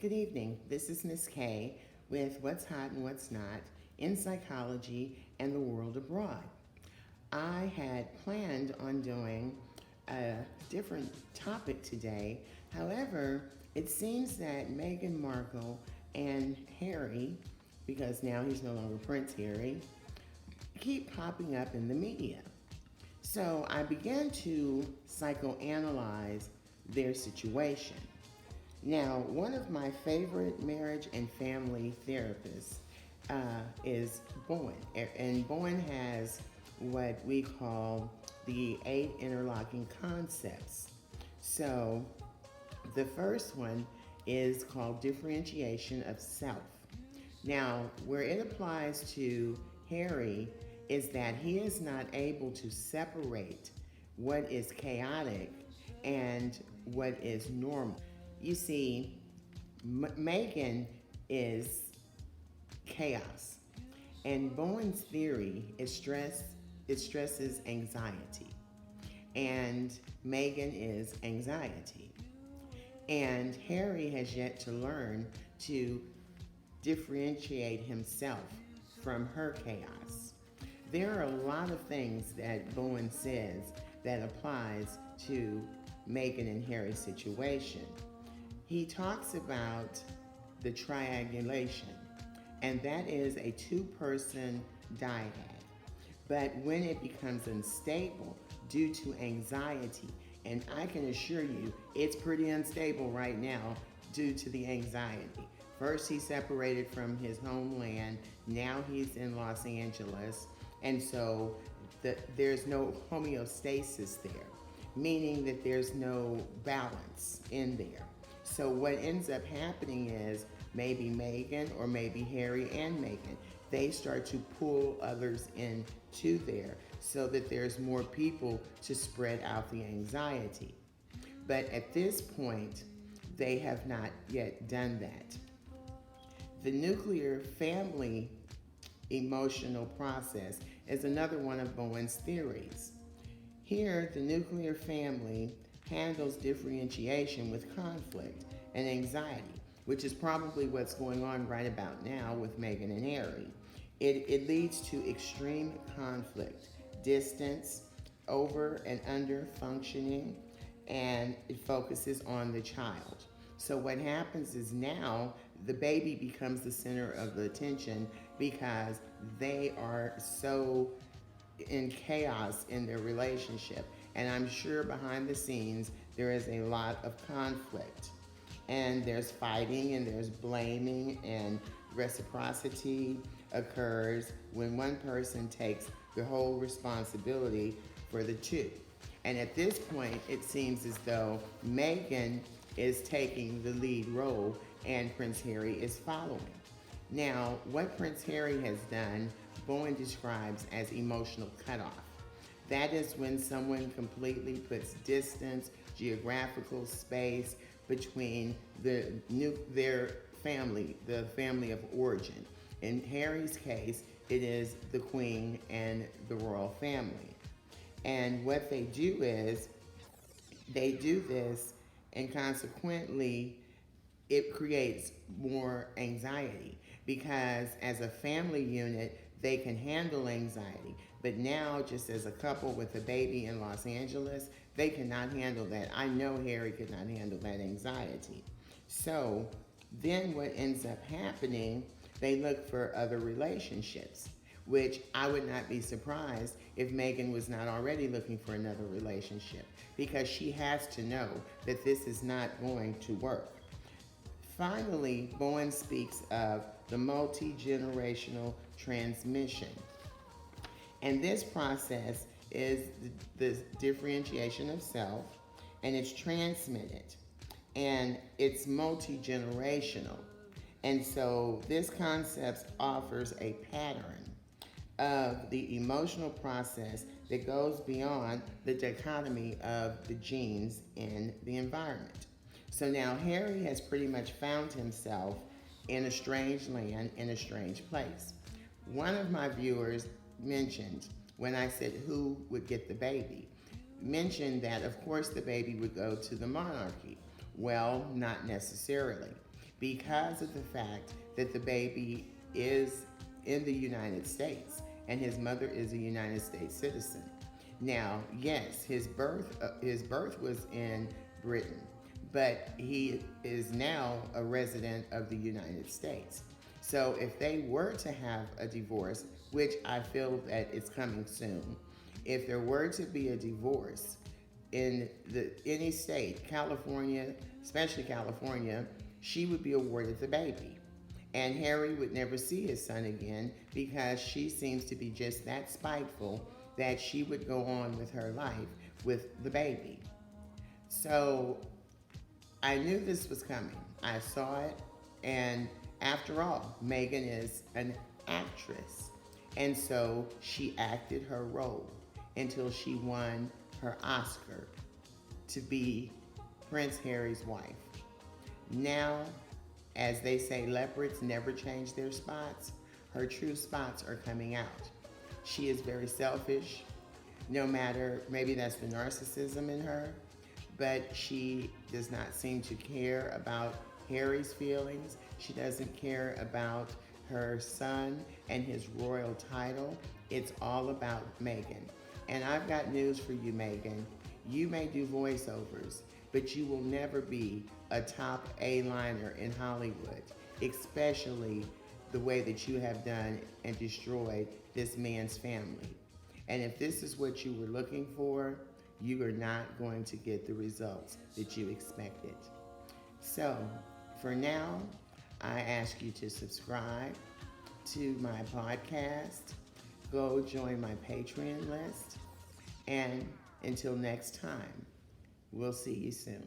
Good evening. This is Miss K with What's Hot and What's Not in Psychology and the World Abroad. I had planned on doing a different topic today. However, it seems that Meghan Markle and Harry, because now he's no longer Prince Harry, keep popping up in the media. So I began to psychoanalyze their situation. Now, one of my favorite marriage and family therapists is Bowen. And Bowen has what we call the 8 interlocking concepts. So the first one is called differentiation of self. Now, where it applies to Harry is that he is not able to separate what is chaotic and what is normal. You see, Meghan is chaos, and Bowen's theory is stress. It stresses anxiety, and Meghan is anxiety. And Harry has yet to learn to differentiate himself from her chaos. There are a lot of things that Bowen says that applies to Meghan and Harry's situation. He talks about the triangulation, and that is a 2-person dyad. But when it becomes unstable due to anxiety, and I can assure you it's pretty unstable right now due to the anxiety. First he separated from his homeland, now he's in Los Angeles, and so there's no homeostasis there, meaning that there's no balance in there. So what ends up happening is maybe Meghan or maybe Harry and Meghan, they start to pull others into there so that there's more people to spread out the anxiety. But at this point, they have not yet done that. The nuclear family emotional process is another one of Bowen's theories. Here, the nuclear family handles differentiation with conflict and anxiety, which is probably what's going on right about now with Meghan and Harry. It leads to extreme conflict, distance, over and under functioning, and it focuses on the child. So what happens is now the baby becomes the center of the attention because they are so in chaos in their relationship. And I'm sure behind the scenes there is a lot of conflict. And there's fighting and there's blaming, and reciprocity occurs when one person takes the whole responsibility for the two. And at this point, it seems as though Meghan is taking the lead role and Prince Harry is following. Now, what Prince Harry has done, Bowen describes as emotional cutoff. That is when someone completely puts distance, geographical space between their family, the family of origin. In Harry's case, it is the Queen and the royal family. And what they do is, they do this, and consequently, it creates more anxiety because as a family unit, they can handle anxiety. But now, just as a couple with a baby in Los Angeles, they cannot handle that. I know Harry could not handle that anxiety. So then what ends up happening, they look for other relationships, which I would not be surprised if Meghan was not already looking for another relationship, because she has to know that this is not going to work. Finally, Bowen speaks of the multigenerational transmission. And this process is the differentiation of self, and it's transmitted, and it's multi-generational. And so this concept offers a pattern of the emotional process that goes beyond the dichotomy of the genes in the environment. So now Harry has pretty much found himself in a strange land, in a strange place. One of my viewers mentioned, when I said who would get the baby, mentioned that of course the baby would go to the monarchy. Well, not necessarily, because of the fact that the baby is in the United States and his mother is a United States citizen. Now, yes, his birth was in Britain, but he is now a resident of the United States. So if they were to have a divorce, which I feel that it's coming soon, if there were to be a divorce in any state, California, especially California, she would be awarded the baby. And Harry would never see his son again because she seems to be just that spiteful that she would go on with her life with the baby. So I knew this was coming. I saw it, and after all, Meghan is an actress. And so she acted her role until she won her Oscar to be Prince Harry's wife. Now, as they say, leopards never change their spots. Her true spots are coming out. She is very selfish, no matter, maybe that's the narcissism in her, but she does not seem to care about Harry's feelings. She doesn't care about her son and his royal title. It's all about Meghan. And I've got news for you, Meghan. You may do voiceovers, but you will never be a top A-liner in Hollywood, especially the way that you have done and destroyed this man's family. And if this is what you were looking for, you are not going to get the results that you expected. So, for now, I ask you to subscribe to my podcast, go join my Patreon list, and until next time, we'll see you soon.